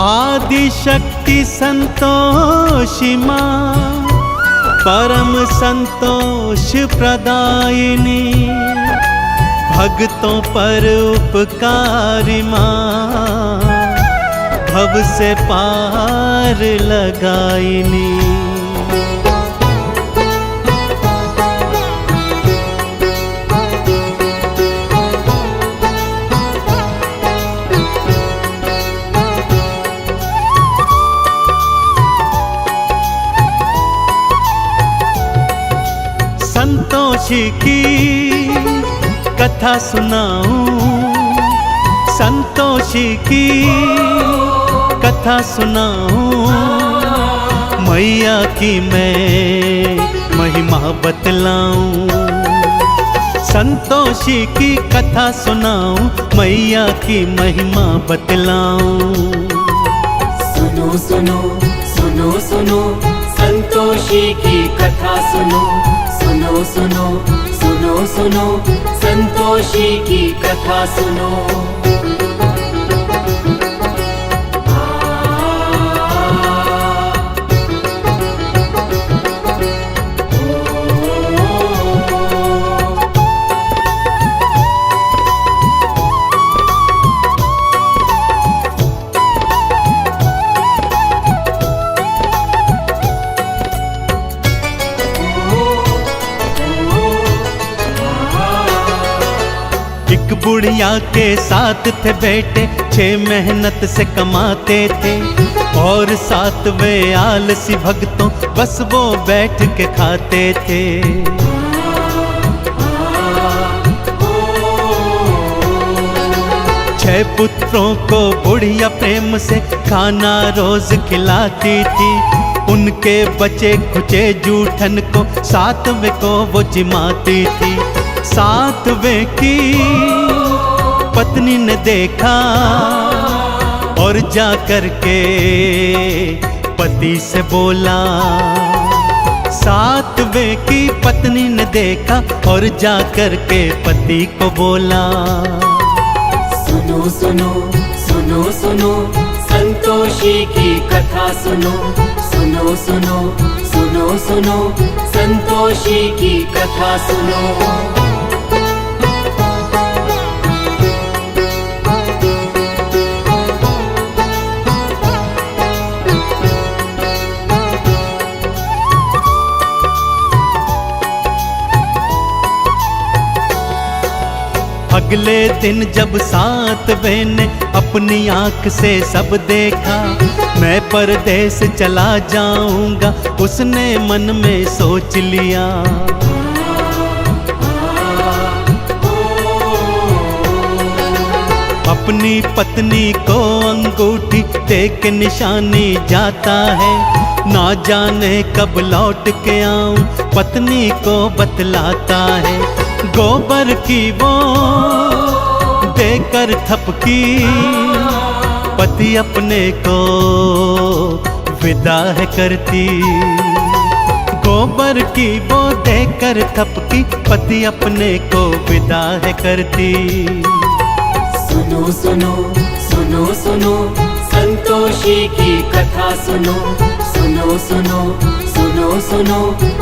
आदि शक्ति संतोषी माँ, परम संतोष प्रदायिनी, भक्तों पर उपकारी माँ, भव से पार लगाइनी। संतोषी की कथा सुनाऊं, संतोषी की कथा सुनाऊं, मैया की मैं महिमा बतलाऊं। संतोषी की कथा सुनाऊं, मैया की महिमा बतलाऊं। सुनो सुनो सुनो सुनो संतोषी की कथा सुनो, सुनो सुनो सुनो सुनो संतोषी की कथा सुनो। एक बुढ़िया के साथ थे बेटे, 6 मेहनत से कमाते थे, और 7 वे आलसी भक्तों बस वो बैठ के खाते थे। छह पुत्रों को बुढ़िया प्रेम से खाना रोज खिलाती थी, उनके बचे खुचे जूठन को 7वें को वो जिमाती थी। 7वें की पत्नी ने देखा और जा कर के पति से बोला। 7वें की पत्नी ने देखा और जा कर के पति को बोला। सुनो सुनो सुनो सुनो संतोषी की कथा सुनो, सुनो सुनो सुनो सुनो संतोषी की कथा सुनो। अगले दिन जब 7वें ने अपनी आँख से सब देखा, मैं परदेस चला जाऊंगा उसने मन में सोच लिया। अपनी पत्नी को अंगूठी दे के निशानी जाता है, ना जाने कब लौट के आऊं पत्नी को बतलाता है। गोबर की वो देकर थपकी, पति अपने को विदा है करती। गोबर की वो देकर थपकी, पति अपने को विदा है करती। सुनो सुनो सुनो सुनो संतोषी की कथा सुनो, सुनो सुनो सुनो सुनो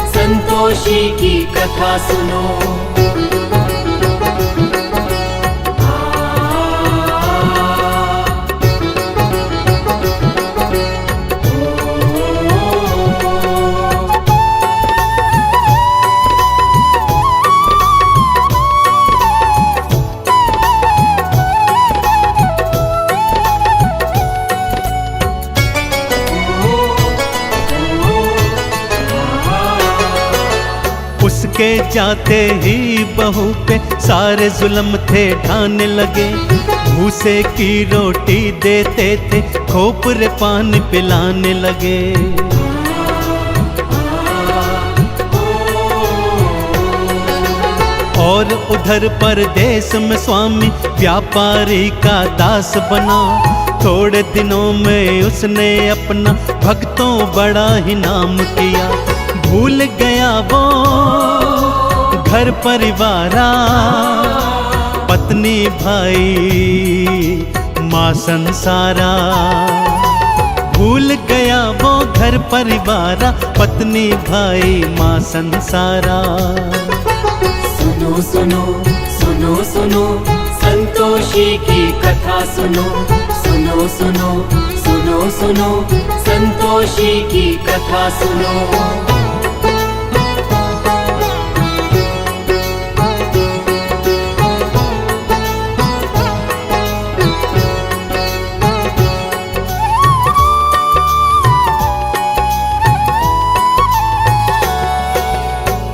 संतोषी की कथा सुनो। उसके जाते ही बहू पे सारे जुल्म थे ढाने लगे, भूसे की रोटी देते थे, खोपरे पानी पिलाने लगे। और उधर परदेश में स्वामी व्यापारी का दास बना, थोड़े दिनों में उसने अपना भक्तों बड़ा ही नाम किया। भूल गया वो घर परिवारा, पत्नी भाई माँ संसारा। भूल गया वो घर परिवारा, पत्नी भाई माँ संसारा। सुनो सुनो सुनो सुनो संतोषी की कथा सुनो, सुनो सुनो सुनो सुनो संतोषी की कथा सुनो।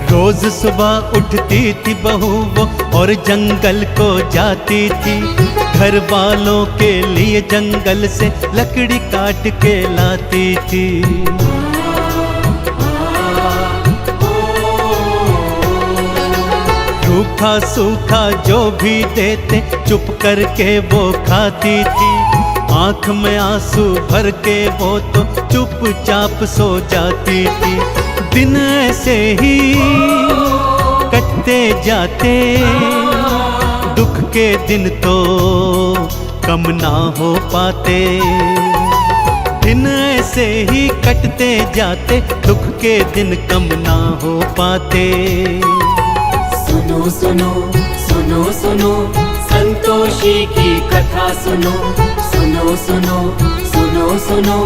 रोज सुबह उठती थी बहू वो और जंगल को जाती थी, घर वालों के लिए जंगल से लकड़ी काट के लाती थी। रूखा सूखा जो भी देते चुप करके वो खाती थी, आंख में आंसू भर के वो तो चुपचाप सो जाती थी। दिन ऐसे ही कटते जाते, दुख के दिन तो कम ना हो पाते। दिन ऐसे ही कटते जाते, दुख के दिन कम ना हो पाते। सुनो सुनो सुनो सुनो संतोषी की कथा सुनो, सुनो सुनो सुनो सुनो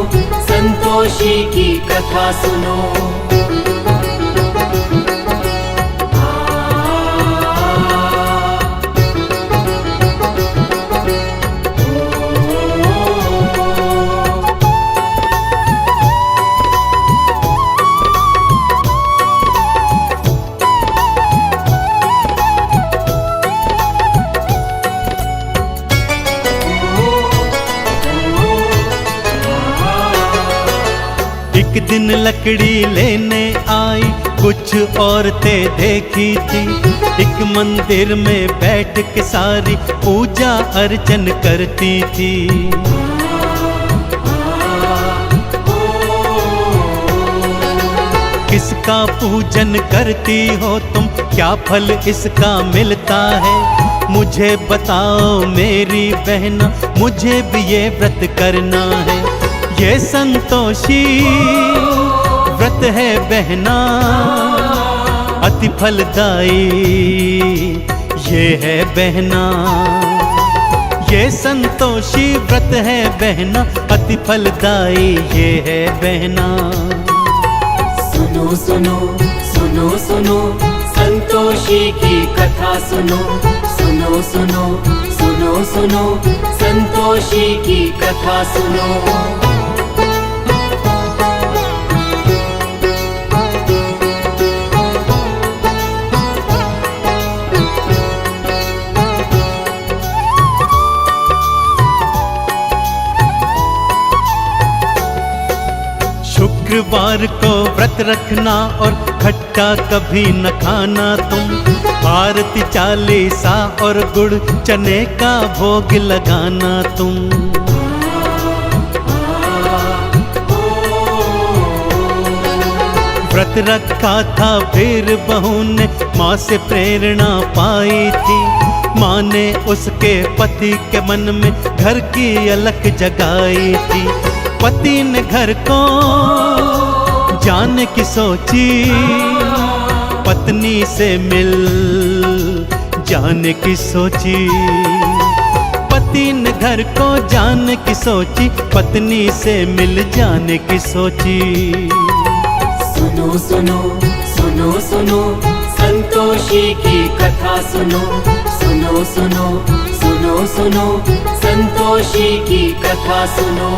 संतोषी की कथा सुनो। एक दिन लकड़ी लेने आई कुछ औरतें देखी थी, एक मंदिर में बैठ के सारी पूजा अर्चन करती थी। किसका पूजन करती हो तुम, क्या फल इसका मिलता है? मुझे बताओ मेरी बहना, मुझे भी ये व्रत करना है। ये संतोषी व्रत है बहना, अति फलदायी ये है बहना। ये संतोषी व्रत है बहना, अति फलदायी ये है बहना। सुनो सुनो सुनो सुनो संतोषी की कथा सुनो, सुनो सुनो सुनो सुनो संतोषी की कथा सुनो। शुक्रवार को व्रत रखना और खट्टा कभी न खाना तुम, आरती चालीसा और गुड़ चने का भोग लगाना तुम। व्रत रखा था फिर बहू ने माँ से प्रेरणा पाई थी, माँ ने उसके पति के मन में घर की अलख जगाई थी। पति ने घर को जाने की सोची, पत्नी से मिल जाने की सोची। पति ने घर को जाने की सोची, पत्नी से मिल जाने की सोची। सुनो सुनो सुनो सुनो संतोषी की कथा सुनो, सुनो सुनो सुनो सुनो संतोषी की कथा सुनो।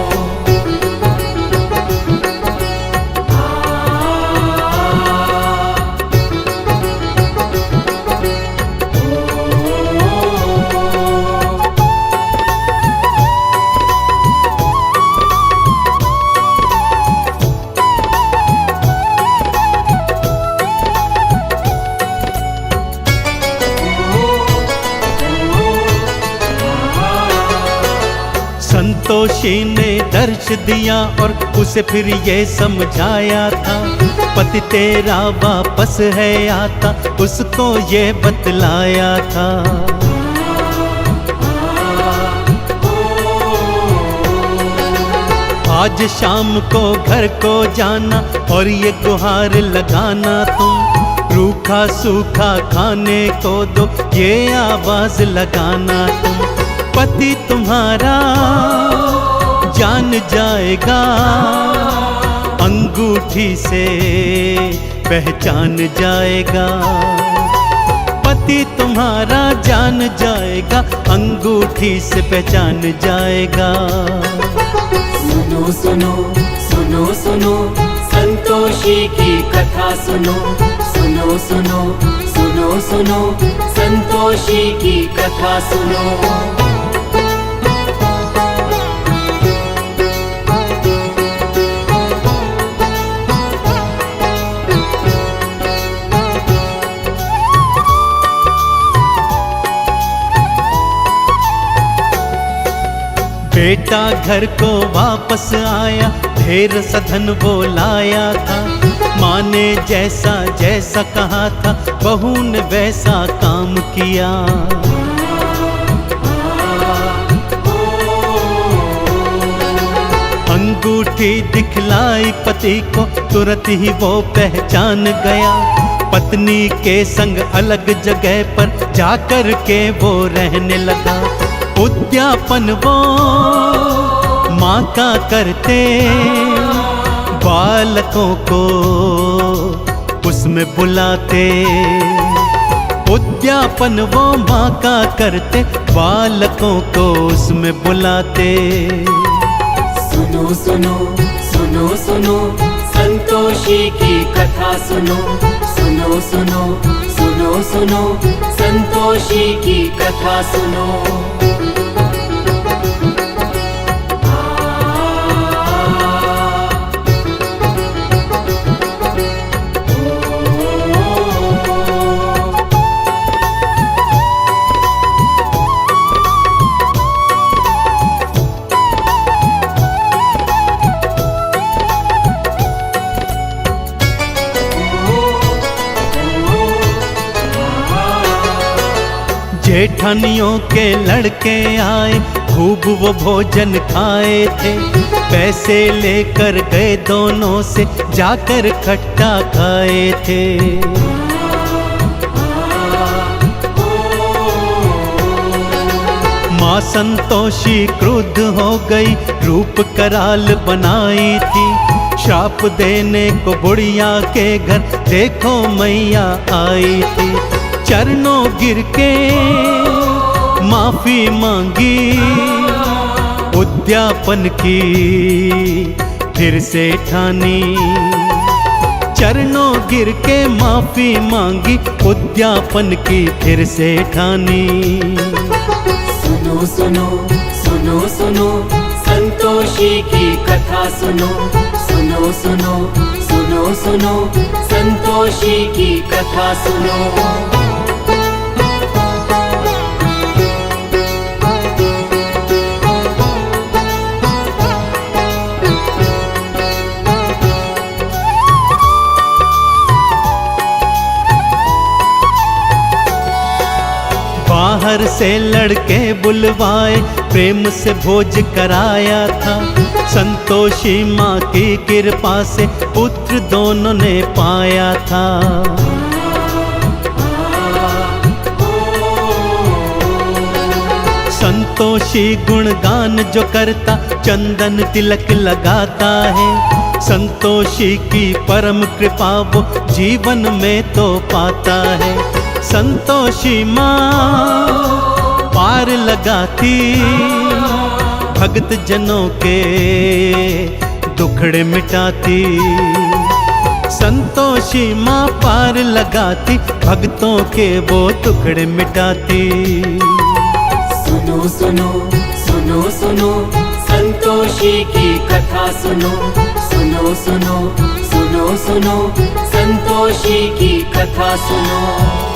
संतोषी ने दर्श दिया और उसे फिर ये समझाया था, पति तेरा वापस है आता, उसको ये बतलाया था। आज शाम को घर को जाना और ये गुहार लगाना तुम, रूखा सूखा खाने को दो ये आवाज लगाना तुम। पति तुम्हारा जान जाएगा, अंगूठी से पहचान जाएगा। पति तुम्हारा जान जाएगा, अंगूठी से पहचान जाएगा। सुनो सुनो सुनो सुनो संतोषी की कथा सुनो, सुनो सुनो सुनो सुनो संतोषी की कथा सुनो। बेटा घर को वापस आया, ढेर सधन वो लाया था। माँ ने जैसा जैसा कहा था, बहू ने वैसा काम किया। अंगूठी दिखलाई पति को, तुरंत ही वो पहचान गया। पत्नी के संग अलग जगह पर जाकर के वो रहने लगा। उद्यापन वो माँ का करते, बालकों को उसमें बुलाते। उद्यापन वो माँ का करते, बालकों को उसमें बुलाते। सुनो सुनो सुनो सुनो संतोषी की कथा सुनो, सुनो सुनो सुनो सुनो संतोषी की कथा सुनो। जेठानियों के लड़के आए, खूब वो भोजन खाए थे। पैसे लेकर गए दोनों से, जाकर खट्टा खाए थे। माँ संतोषी क्रुद्ध हो गई, रूप कराल बनाई थी। श्राप देने को बुढ़िया के घर देखो मैया आई थी। चरणों गिर के माफी मांगी, उद्यापन की फिर से ठानी। चरणों गिर के माफी मांगी, उद्यापन की फिर से ठानी। सुनो सुनो सुनो सुनो संतोषी की कथा सुनो, सुनो सुनो सुनो सुनो संतोषी की कथा सुनो। बाहर से लड़के बुलवाए, प्रेम से भोज कराया था। संतोषी माँ की कृपा से पुत्र दोनों ने पाया था। संतोषी गुणगान जो करता, चंदन तिलक लगाता है। संतोषी की परम कृपा वो जीवन में तो पाता है। संतोषी माँ पार लगाती, भक्त जनों के दुखड़े मिटाती। संतोषी माँ पार लगाती, भक्तों के वो टुकड़े मिटाती। सुनो सुनो सुनो सुनो संतोषी की कथा सुनो, सुनो सुनो सुनो सुनो संतोषी की कथा सुनो।